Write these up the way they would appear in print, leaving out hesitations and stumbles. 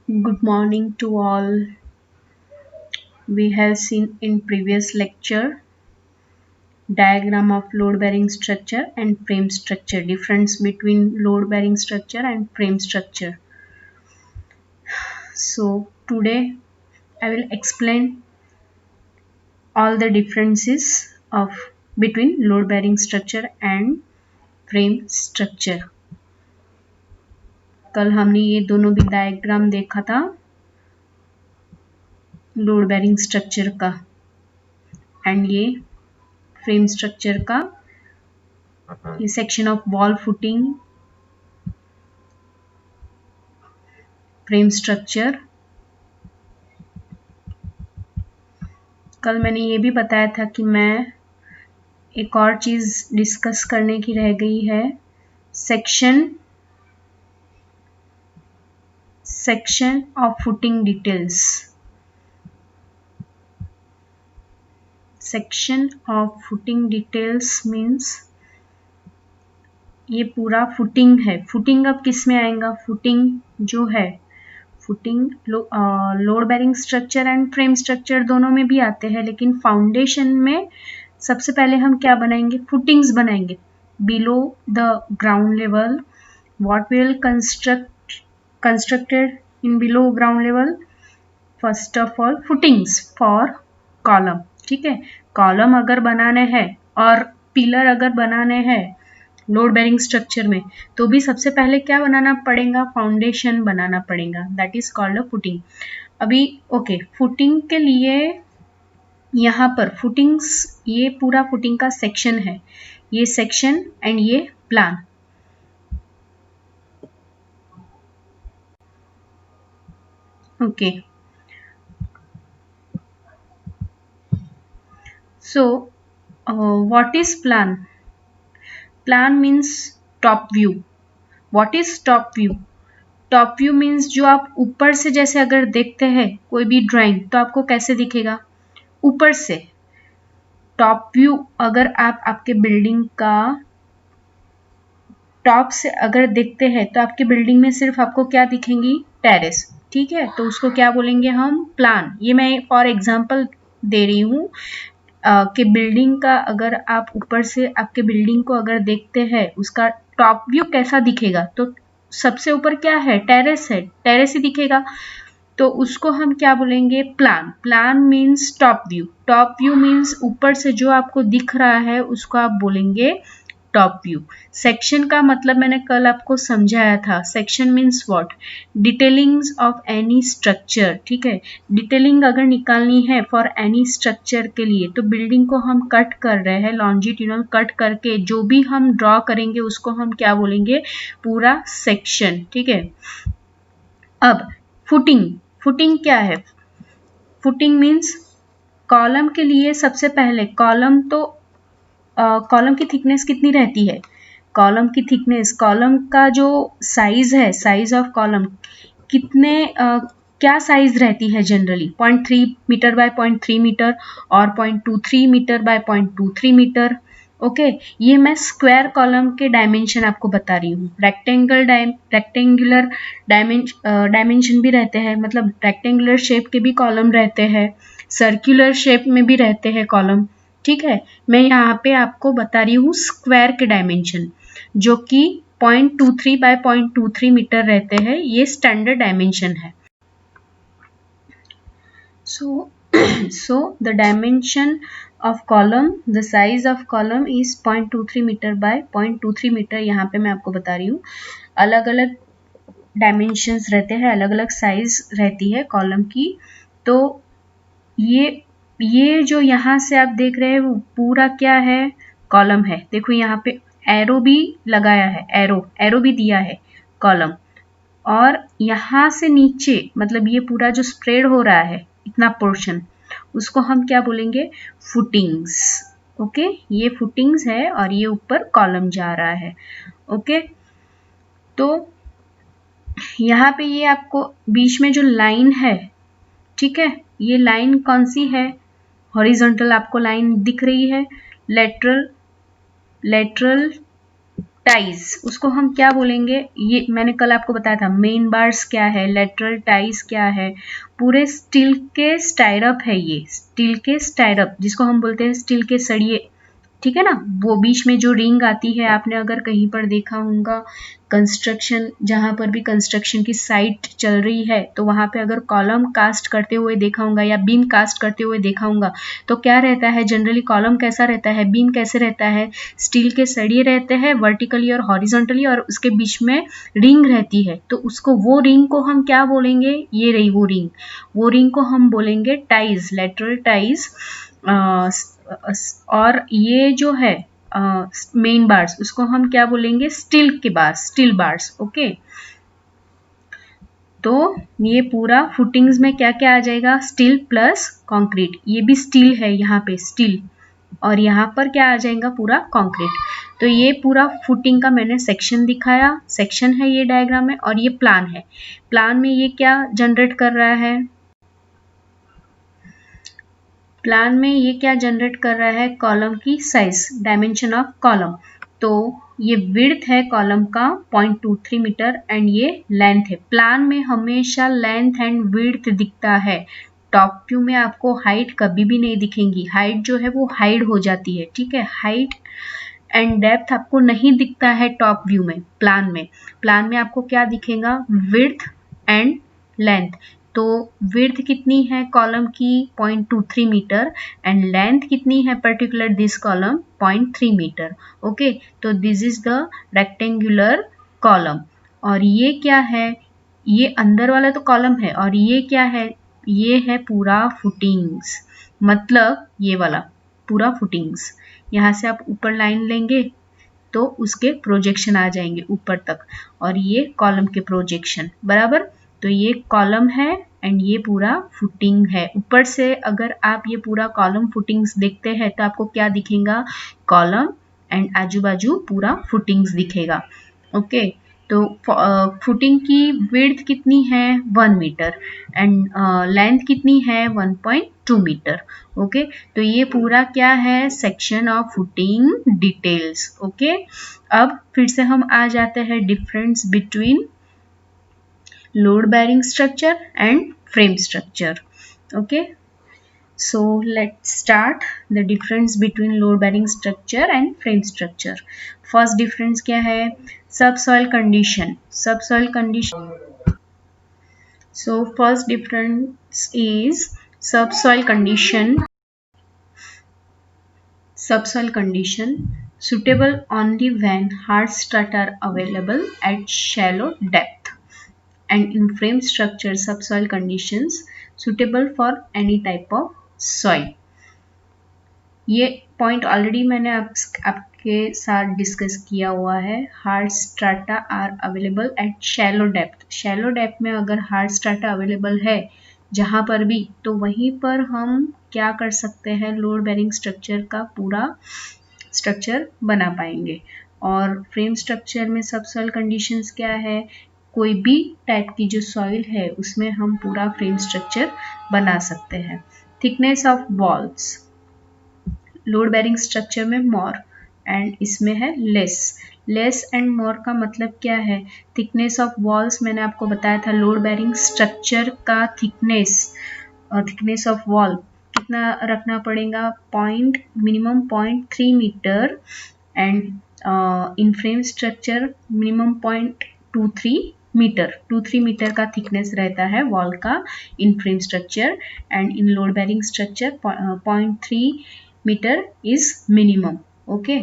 Good morning to all. We have seen in previous lecture diagram of load bearing structure and frame structure, difference between load bearing structure and frame structure. So today I will explain all the differences of between load bearing structure and frame structure. कल हमने ये दोनों भी diagram देखा था load bearing structure का and ये frame structure का ये section of wall footing frame structure. कल मैंने ये भी बताया था कि मैं एक और चीज डिस्कस करने की रह गई है, section of footing details. Section of footing details means ये पूरा फुटिंग है। फुटिंग अब किस में आएगा? फुटिंग जो है footing load bearing structure and frame structure दोनों में भी आते हैं, लेकिन फाउंडेशन में सबसे पहले हम क्या बनाएंगे? फुटिंग्स बनाएंगे। Below the ground level what will constructed in below ground level? First of all footings for column. ठीक है, कॉलम अगर बनाने हैं और पिलर अगर बनाने हैं लोड बेरिंग स्ट्रक्चर में, तो भी सबसे पहले क्या बनाना पड़ेगा? फाउंडेशन बनाना पड़ेगा, that is called a footing. अभी ओके, फुटिंग के लिए यहाँ पर फुटिंग्स, ये पूरा फुटिंग का सेक्शन है, ये सेक्शन एंड ये plan. Okay, so what is plan? Plan means top view. What is top view? Top view means जो आप ऊपर से जैसे अगर देखते हैं कोई भी ड्राइंग, तो आपको कैसे दिखेगा? ऊपर से। टॉप व्यू अगर आप आपके बिल्डिंग का टॉप से अगर देखते हैं तो आपकी बिल्डिंग में सिर्फ आपको क्या दिखेंगी? टेरेस। ठीक है, तो उसको क्या बोलेंगे हम? प्लान। ये मैं फॉर एग्जांपल दे रही हूँ कि बिल्डिंग का अगर आप ऊपर से आपके बिल्डिंग को अगर देखते हैं, उसका टॉप व्यू कैसा दिखेगा? तो सबसे ऊपर क्या है? टेरेस है, टेरेस ही दिखेगा, तो उसको हम क्या बोलेंगे? Plan. Plan means top view. Top view means ऊपर से जो आपको दिख रहा है उसको आप बोलेंगे टॉप व्यू। सेक्शन का मतलब मैंने कल आपको समझाया था, section means what? Detailings of any structure. ठीक है, डिटेलिंग अगर निकालनी है फॉर एनी स्ट्रक्चर के लिए, तो बिल्डिंग को हम कट कर रहे हैं, लॉन्जिट्यूडनल कट करके जो भी हम ड्रॉ करेंगे उसको हम क्या बोलेंगे? पूरा सेक्शन। ठीक है, अब फुटिंग। फुटिंग क्या है? फुटिंग मीन्स कॉलम के लिए सबसे पहले कॉलम तो कॉलम की थिकनेस कितनी रहती है? कॉलम की थिकनेस, कॉलम का जो साइज है, साइज ऑफ कॉलम कितने क्या साइज रहती है जनरली? 0.3 मीटर बाय 0.3 मीटर और 0.23 मीटर बाय 0.23 मीटर। ओके, ये मैं स्क्वायर कॉलम के डायमेंशन आपको बता रही हूँ। रेक्टेंगुलर डायमेंशन भी रहते हैं, मतलब रेक्टेंगुलर शेप के भी कॉलम रहते हैं, सर्कुलर शेप में भी रहते हैं कॉलम। ठीक है, मैं यहाँ पे आपको बता रही हूँ स्क्वायर के डायमेंशन, जो कि 0.23 बाय 0.23 मीटर रहते हैं, ये स्टैंडर्ड डायमेंशन है। So the dimension of column, the size of column is 0.23 metre by 0.23 metre. यहाँ पे मैं आपको बता रही हूँ अलग अलग डायमेंशंस रहते हैं, अलग अलग साइज रहती है कॉलम की। तो ये जो यहाँ से आप देख रहे हैं वो पूरा क्या है? कॉलम है। देखो यहाँ पे एरो भी लगाया है, एरो भी दिया है कॉलम, और यहाँ से नीचे मतलब ये पूरा जो स्प्रेड हो रहा है इतना पोर्शन, उसको हम क्या बोलेंगे? फुटिंग्स। ओके, ये फुटिंग्स है और ये ऊपर कॉलम जा रहा है। ओके, तो यहाँ पे ये आपको बीच में जो लाइन है, ठीक है, ये लाइन कौन सी है? हॉरिजॉन्टल आपको लाइन दिख रही है, लेटरल टाइज, उसको हम क्या बोलेंगे, ये मैंने कल आपको बताया था, मेन बार्स क्या है, लेटरल टाइज क्या है, पूरे स्टील के स्टायरअप है, ये स्टील के स्टायरअप जिसको हम बोलते हैं स्टील के सरिये, ठीक है ना, वो बीच में जो रिंग आती है, आपने अगर कहीं पर देखा होगा कंस्ट्रक्शन, जहां पर भी कंस्ट्रक्शन की साइट चल रही है तो वहां पे अगर कॉलम कास्ट करते हुए देखा होगा या बीम कास्ट करते हुए देखा होगा तो क्या रहता है, जनरली कॉलम कैसा रहता है, बीम कैसे रहता है, स्टील के सरिये रहते हैं वर्टिकली और हॉरिजॉन्टली, और उसके बीच में रिंग रहती है, तो उसको, वो रिंग को हम क्या बोलेंगे, ये रही वो रिंग, वो रिंग को हम बोलेंगे टाइज, लेटरल टाइज। और ये जो है मेन बार्स, उसको हम क्या बोलेंगे, स्टील के बार्स, स्टील बार्स, ओके। तो ये पूरा फुटिंग्स में क्या क्या आ जाएगा, स्टील प्लस कंक्रीट, ये भी स्टील है यहाँ पे स्टील, और यहाँ पर क्या आ जाएगा, पूरा कंक्रीट। तो ये पूरा फुटिंग का मैंने सेक्शन दिखाया, सेक्शन है ये डायग्राम में, और ये प्लान है, प्लान में ये क्या जनरेट कर रहा है, प्लान में ये क्या जनरेट कर रहा है, कॉलम की साइज, डायमेंशन ऑफ कॉलम। तो ये विड्थ है कॉलम का 0.23 मीटर एंड ये लेंथ है। प्लान में हमेशा लेंथ एंड विड्थ दिखता है, टॉप व्यू में आपको हाइट कभी भी नहीं दिखेंगी, हाइट जो है वो हाइड हो जाती है, ठीक है, हाइट एंड डेप्थ आपको नहीं दिखता है टॉप व्यू में, प्लान में, प्लान में आपको क्या दिखेगा, विड्थ एंड लेंथ। तो विड्थ कितनी है कॉलम की, 0.23 मीटर, एंड लेंथ कितनी है particular this column, 0.3 metre, okay. तो this is the rectangular column, और ये क्या है, ये अंदर वाला तो कॉलम है, और ये क्या है, ये है पूरा फुटिंग्स, मतलब ये वाला पूरा फुटिंग्स, यहाँ से आप ऊपर लाइन लेंगे तो उसके प्रोजेक्शन आ जाएंगे ऊपर तक, और ये कॉलम के प्रोजेक्शन, बराबर। तो ये कॉलम है एंड ये पूरा फुटिंग है। ऊपर से अगर आप ये पूरा कॉलम फुटिंग्स देखते हैं तो आपको क्या दिखेगा, कॉलम एंड आजू बाजू पूरा फुटिंग्स दिखेगा, ओके। तो फुटिंग की विड्थ कितनी है, 1 मीटर, एंड लेंथ कितनी है, 1.2 मीटर, ओके। तो ये पूरा क्या है, section of footing details, okay. अब फिर से हम आ जाते हैं difference between load bearing structure and frame structure, okay. So let's start the difference between load bearing structure and frame structure. First difference क्या है, subsoil condition, subsoil condition. So first difference is subsoil condition, subsoil condition suitable only when hard strata are available at shallow depth, and in frame structure subsoil conditions suitable for any type of soil. ये point already मैंने आपके साथ discuss किया हुआ है, hard strata are available at shallow depth, shallow depth में अगर hard strata available है जहां पर भी, तो वहीं पर हम क्या कर सकते हैं, लोड बेरिंग स्ट्रक्चर का पूरा स्ट्रक्चर बना पाएंगे। और फ्रेम स्ट्रक्चर में सबसॉइल कंडीशंस क्या है, कोई भी टाइप की जो सॉइल है उसमें हम पूरा फ्रेम स्ट्रक्चर बना सकते हैं। Thickness of walls, load bearing structure में मोर एंड इसमें है लेस, लेस एंड मोर का मतलब क्या है, थिकनेस ऑफ वॉल्स मैंने आपको बताया था, लोड बेरिंग स्ट्रक्चर का थिकनेस, थिकनेस ऑफ वॉल कितना रखना पड़ेगा, minimum 0.3 metre, and in frame structure minimum 0.23 metre, 23 metre का थिकनेस रहता है वॉल का in frame structure, and in load bearing structure 0.3 metre is minimum, okay.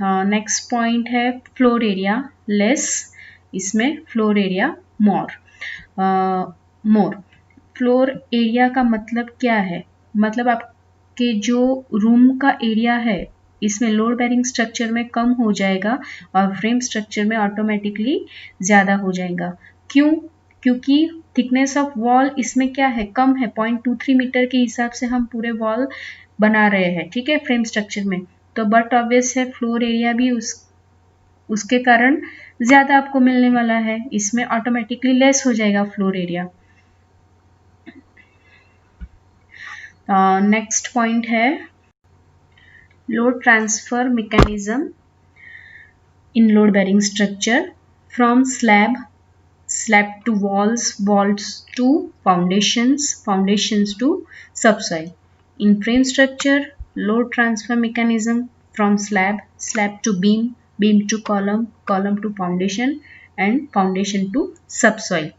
Next point है floor area less, इसमें floor area more, more. Floor area का मतलब क्या है, मतलब आपके जो रूम का एरिया है इसमें लोड बेरिंग स्ट्रक्चर में कम हो जाएगा और फ्रेम स्ट्रक्चर में ऑटोमेटिकली ज़्यादा हो जाएगा। क्यों, क्योंकि थिकनेस ऑफ वॉल इसमें क्या है, कम है, 0.23 मीटर के हिसाब से हम पूरे वॉल बना रहे हैं, ठीक है, फ्रेम स्ट्रक्चर में। तो बट ऑब्वियस है फ्लोर एरिया भी उसके कारण ज़्यादा आपको मिलने वाला है, इसमें ऑटोमेटिकली लेस हो जाएगा फ्लोर एरिया। नेक्स्ट पॉइंट है load transfer mechanism. in load bearing structure from slab to walls, walls to foundations, foundations to subsoil. In frame structure, load transfer mechanism from slab to beam, beam to column, column to foundation and foundation to subsoil.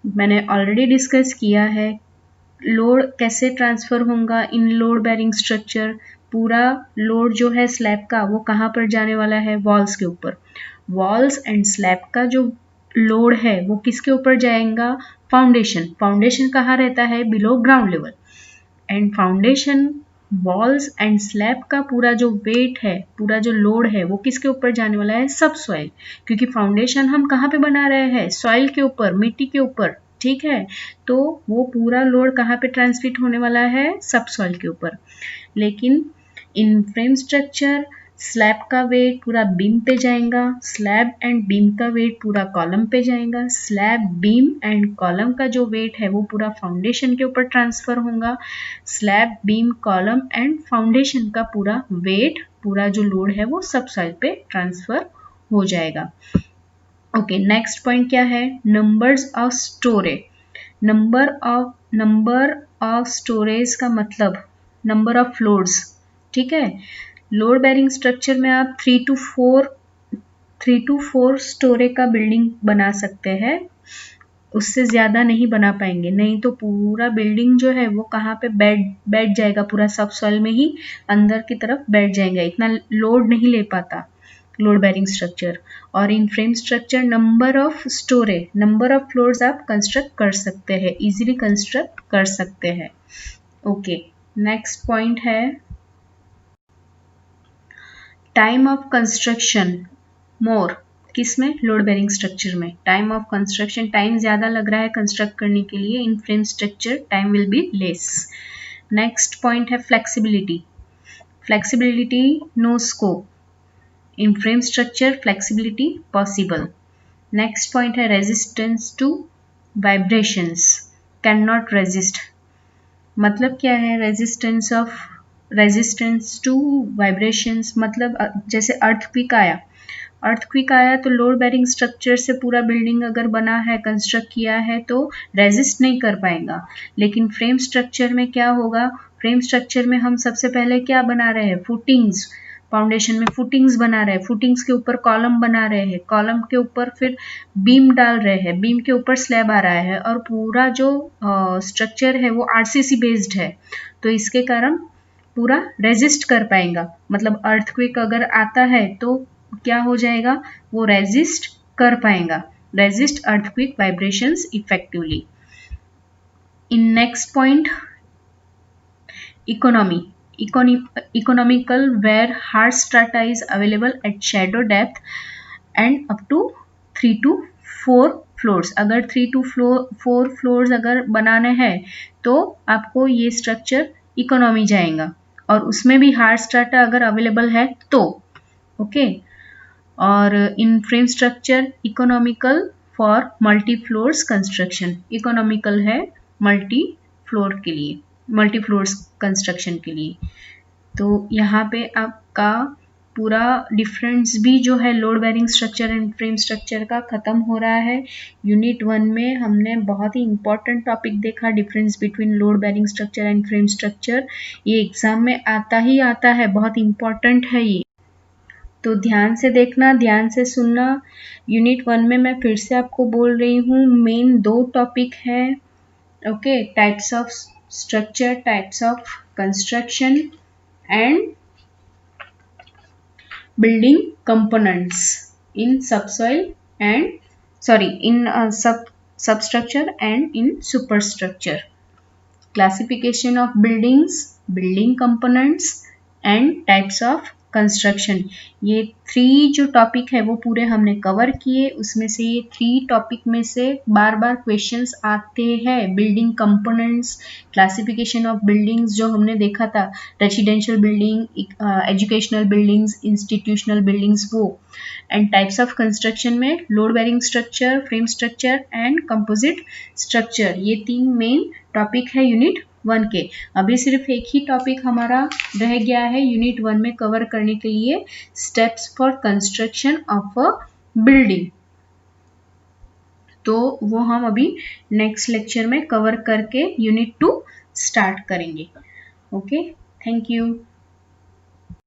मैंने already discuss किया है load कैसे transfer होगा इन load bearing structure. पूरा load जो है slab का वो कहाँ पर जाने वाला है, वॉल्स के ऊपर। वॉल्स एंड स्लैब का जो लोड है वो किसके ऊपर जाएगा, फाउंडेशन। फाउंडेशन कहाँ रहता है, below ground level. And foundation, walls and slab का पूरा जो वेट है, पूरा जो लोड है वो किसके ऊपर जाने वाला है, सब सॉइल। क्योंकि फाउंडेशन हम कहाँ पे बना रहे हैं, सॉइल के ऊपर, मिट्टी के ऊपर, ठीक है। तो वो पूरा लोड कहाँ पे ट्रांसमिट होने वाला है, सब सॉइल के ऊपर। लेकिन इन फ्रेम स्ट्रक्चर स्लैब का वेट पूरा बीम पे जाएगा, स्लैब एंड बीम का वेट पूरा कॉलम पे जाएगा, स्लैब, बीम एंड कॉलम का जो वेट है वो पूरा फाउंडेशन के ऊपर ट्रांसफर होगा। Slab, beam, column and foundation का पूरा वेट, पूरा जो लोड है वो सब साइड पे ट्रांसफर हो जाएगा। ओके, नेक्स्ट पॉइंट क्या है, numbers of storage. Number of storage का मतलब नंबर ऑफ फ्लोर्स, ठीक है। लोड बेरिंग स्ट्रक्चर में आप 3 to 4 स्टोरे का बिल्डिंग बना सकते हैं, उससे ज़्यादा नहीं बना पाएंगे, नहीं तो पूरा बिल्डिंग जो है वो कहाँ पे बैठ जाएगा, पूरा सब सॉइल में ही अंदर की तरफ बैठ जाएगा, इतना लोड नहीं ले पाता लोड बेरिंग स्ट्रक्चर। और in frame structure number of storey, number of floors आप कंस्ट्रक्ट कर सकते हैं, इजीली कंस्ट्रक्ट कर सकते हैं। ओके, नेक्स्ट पॉइंट है टाइम ऑफ कंस्ट्रक्शन मोर। किसमें, लोड बेरिंग स्ट्रक्चर में टाइम ऑफ कंस्ट्रक्शन, टाइम ज़्यादा लग रहा है कंस्ट्रक्ट करने के लिए, in frame structure time will be less. Next point है flexibility. Flexibility no scope, in frame structure flexibility possible. Next point है resistance to vibrations, can not resist. मतलब क्या है, रेजिस्टेंस टू वाइब्रेशंस, मतलब जैसे अर्थक्वेक आया तो लोड बेरिंग स्ट्रक्चर से पूरा बिल्डिंग अगर बना है, कंस्ट्रक्ट किया है तो रेजिस्ट नहीं कर पाएगा। लेकिन फ्रेम स्ट्रक्चर में क्या होगा, फ्रेम स्ट्रक्चर में हम सबसे पहले क्या बना रहे हैं, फुटिंग्स। फाउंडेशन में फुटिंग्स बना रहे हैं, फुटिंग्स के ऊपर कॉलम बना रहे हैं, कॉलम के ऊपर फिर बीम डाल रहे हैं, बीम के ऊपर स्लैब आ रहा है, और पूरा जो स्ट्रक्चर है वो आरसीसी बेस्ड है, तो इसके कारण पूरा रेजिस्ट कर पाएगा। मतलब अर्थक्वेक अगर आता है तो क्या हो जाएगा, वो रेजिस्ट कर पाएगा, resist earthquake vibrations effectively. In next point economical where hard strata is available at shadow depth and up to 3 to 4 floors. अगर 3 to 4 फ्लोर्स अगर बनाने हैं तो आपको ये स्ट्रक्चर इकोनॉमी जाएगा, और उसमें भी हार्ड स्ट्राटा अगर अवेलेबल है तो ओके। और in frame structure economical for multi floors construction, economical है मल्टी फ्लोर के लिए, मल्टी फ्लोर्स कंस्ट्रक्शन के लिए। तो यहाँ पे आपका पूरा डिफरेंस भी जो है load bearing structure and frame structure का खत्म हो रहा है। यूनिट 1 में हमने बहुत ही इंपॉर्टेंट टॉपिक देखा, difference between load bearing structure and frame structure. ये एग्जाम में आता ही आता है, बहुत इंपॉर्टेंट है ये, तो ध्यान से देखना, ध्यान से सुनना। यूनिट 1 में मैं फिर से आपको बोल रही हूँ, मेन 2 टॉपिक है, okay, types of structure, types of construction and building components in subsoil and in substructure and in superstructure, classification of buildings, building components and types of construction. ये 3 जो टॉपिक है वो पूरे हमने कवर किए, उसमें से ये 3 टॉपिक में से बार बार क्वेश्चंस आते हैं। Building components, classification of buildings जो हमने देखा था, residential building, educational buildings, institutional buildings, वो। एंड टाइप्स ऑफ कंस्ट्रक्शन में load bearing structure, frame structure and composite structure, ये 3 मेन टॉपिक है यूनिट 1 के। अभी सिर्फ एक ही टॉपिक हमारा रह गया है यूनिट 1 में कवर करने के लिए, steps for construction of a building. तो वो हम अभी नेक्स्ट लेक्चर में कवर करके यूनिट 2 स्टार्ट करेंगे। Okay, thank you.